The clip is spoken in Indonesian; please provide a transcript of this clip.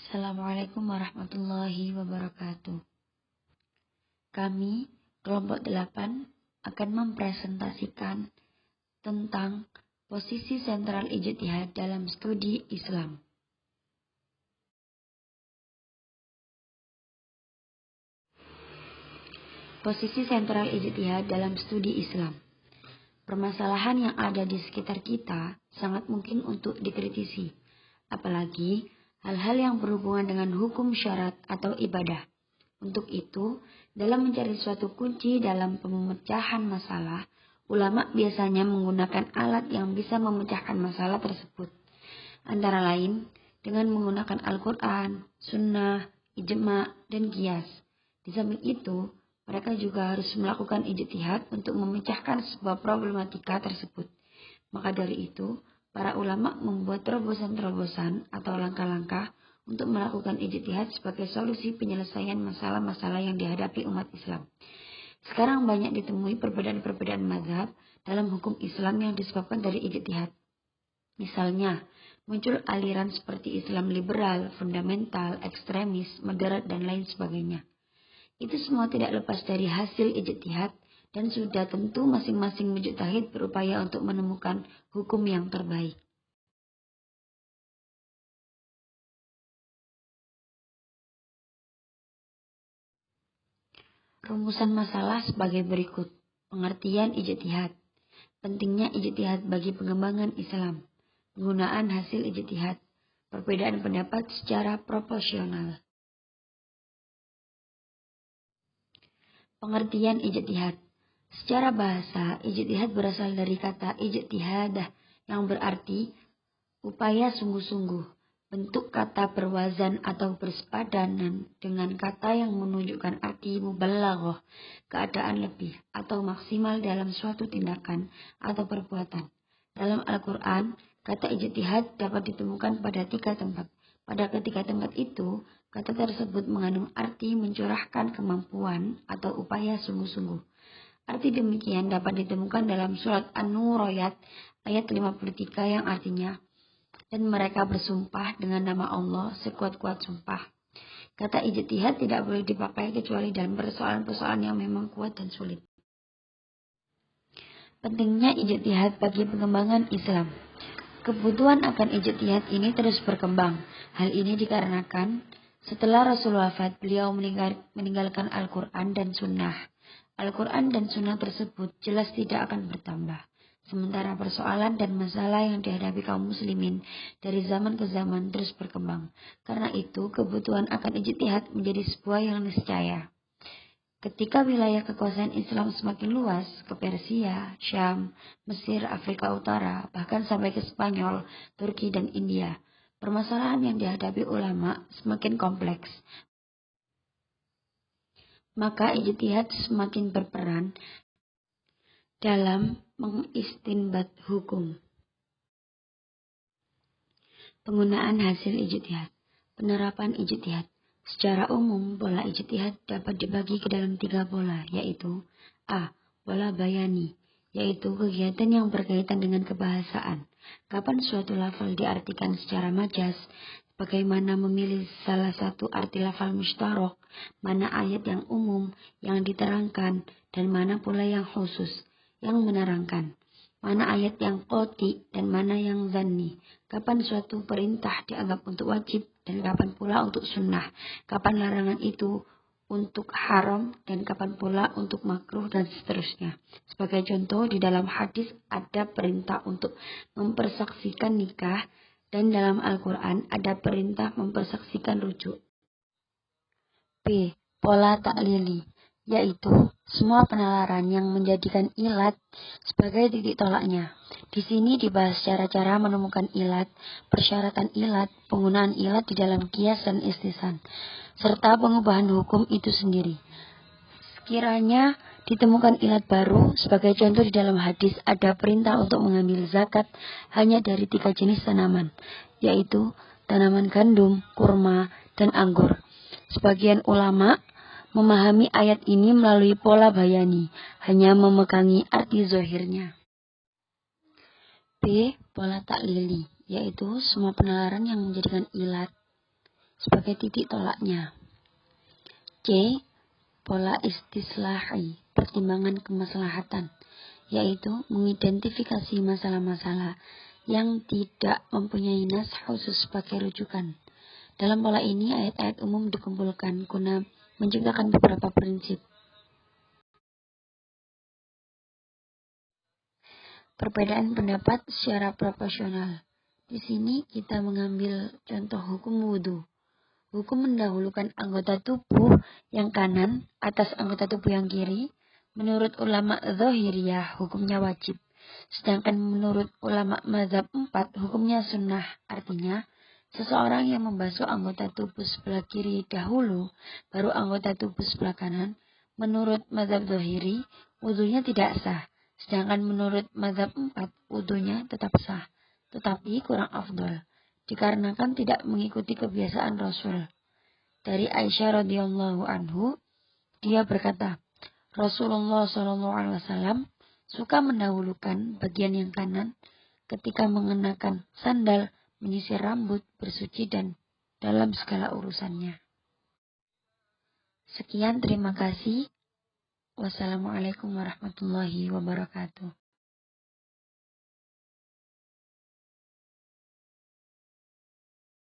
Assalamualaikum warahmatullahi wabarakatuh. Kami, kelompok 8, akan mempresentasikan tentang posisi sentral ijtihad dalam studi Islam. Posisi sentral ijtihad dalam studi Islam. Permasalahan yang ada di sekitar kita sangat mungkin untuk dikritisi, apalagi hal-hal yang berhubungan dengan hukum syarat atau ibadah. Untuk itu, dalam mencari suatu kunci dalam pemecahan masalah, ulama biasanya menggunakan alat yang bisa memecahkan masalah tersebut. Antara lain, dengan menggunakan Al-Quran, Sunnah, Ijma, dan Qiyas. Di samping itu, mereka juga harus melakukan ijtihad untuk memecahkan sebuah problematika tersebut. Maka dari itu, para ulama membuat terobosan-terobosan atau langkah-langkah untuk melakukan ijtihad sebagai solusi penyelesaian masalah-masalah yang dihadapi umat Islam. Sekarang banyak ditemui perbedaan-perbedaan mazhab dalam hukum Islam yang disebabkan dari ijtihad. Misalnya, muncul aliran seperti Islam liberal, fundamental, ekstremis, moderat, dan lain sebagainya. Itu semua tidak lepas dari hasil ijtihad dan sudah tentu masing-masing mujtahid berupaya untuk menemukan hukum yang terbaik. Rumusan masalah sebagai berikut. Pengertian ijtihad. Pentingnya ijtihad bagi pengembangan Islam. Penggunaan hasil ijtihad. Perbedaan pendapat secara proporsional. Pengertian ijtihad. Secara bahasa, ijtihad berasal dari kata ijtihadah yang berarti upaya sungguh-sungguh. Bentuk kata berwazan atau bersepadanan dengan kata yang menunjukkan arti mubalaghah, keadaan lebih atau maksimal dalam suatu tindakan atau perbuatan. Dalam Al-Quran, kata ijtihad dapat ditemukan pada 3 tempat. Pada ketiga tempat itu, kata tersebut mengandung arti mencurahkan kemampuan atau upaya sungguh-sungguh. Arti demikian dapat ditemukan dalam surat An-Nur ayat 53 yang artinya, dan mereka bersumpah dengan nama Allah sekuat-kuat sumpah. Kata ijtihad tidak boleh dipakai kecuali dalam persoalan-persoalan yang memang kuat dan sulit. Pentingnya ijtihad bagi pengembangan Islam. Kebutuhan akan ijtihad ini terus berkembang. Hal ini dikarenakan setelah Rasul wafat, beliau meninggalkan Al-Quran dan Sunnah. Al-Quran dan Sunnah tersebut jelas tidak akan bertambah. Sementara persoalan dan masalah yang dihadapi kaum muslimin dari zaman ke zaman terus berkembang. Karena itu, kebutuhan akan ijtihad menjadi sebuah yang niscaya. Ketika wilayah kekuasaan Islam semakin luas ke Persia, Syam, Mesir, Afrika Utara, bahkan sampai ke Spanyol, Turki, dan India, permasalahan yang dihadapi ulama semakin kompleks. Maka ijtihad semakin berperan dalam mengistinbat hukum. Penggunaan hasil ijtihad. Penerapan ijtihad. Secara umum, pola ijtihad dapat dibagi ke dalam 3 pola, yaitu A. Pola bayani, yaitu kegiatan yang berkaitan dengan kebahasaan. Kapan suatu lafal diartikan secara majas, bagaimana memilih salah satu arti lafal mustarak, mana ayat yang umum yang diterangkan, dan mana pula yang khusus yang menerangkan. Mana ayat yang qati dan mana yang zanni. Kapan suatu perintah dianggap untuk wajib dan kapan pula untuk sunnah. Kapan larangan itu untuk haram dan kapan pula untuk makruh dan seterusnya. Sebagai contoh, di dalam hadis ada perintah untuk mempersaksikan nikah dan dalam Al-Quran ada perintah mempersaksikan rujuk. B. Pola taklili, yaitu semua penalaran yang menjadikan ilat sebagai titik tolaknya. Di sini dibahas cara-cara menemukan ilat, persyaratan ilat, penggunaan ilat di dalam qiyas dan istisan, serta pengubahan hukum itu sendiri. Sekiranya ditemukan ilat baru, sebagai contoh di dalam hadis ada perintah untuk mengambil zakat hanya dari 3 jenis tanaman, yaitu tanaman gandum, kurma, dan anggur. Sebagian ulama memahami ayat ini melalui pola bayani, hanya memegangi arti zahirnya. B. Pola taklili, yaitu semua penalaran yang menjadikan ilat sebagai titik tolaknya. C. Pola istislahi, pertimbangan kemaslahatan, yaitu mengidentifikasi masalah-masalah yang tidak mempunyai nas khusus sebagai rujukan. Dalam pola ini, ayat-ayat umum dikumpulkan guna menciptakan beberapa prinsip. Perbedaan pendapat secara proporsional. Di sini kita mengambil contoh hukum wudhu. Hukum mendahulukan anggota tubuh yang kanan atas anggota tubuh yang kiri. Menurut ulama Zahiriyah, hukumnya wajib. Sedangkan menurut ulama mazhab 4, hukumnya sunnah. Artinya, seseorang yang membasuh anggota tubuh sebelah kiri dahulu, baru anggota tubuh sebelah kanan, menurut mazhab Zahiri, wudhunya tidak sah. Sedangkan menurut mazhab 4, wudhunya tetap sah, tetapi kurang afdol, dikarenakan tidak mengikuti kebiasaan Rasul. Dari Aisyah radhiyallahu anhu, dia berkata, Rasulullah SAW suka mendahulukan bagian yang kanan ketika mengenakan sandal, menyisir rambut, bersuci, dan dalam segala urusannya. Sekian, terima kasih. Wassalamualaikum warahmatullahi wabarakatuh.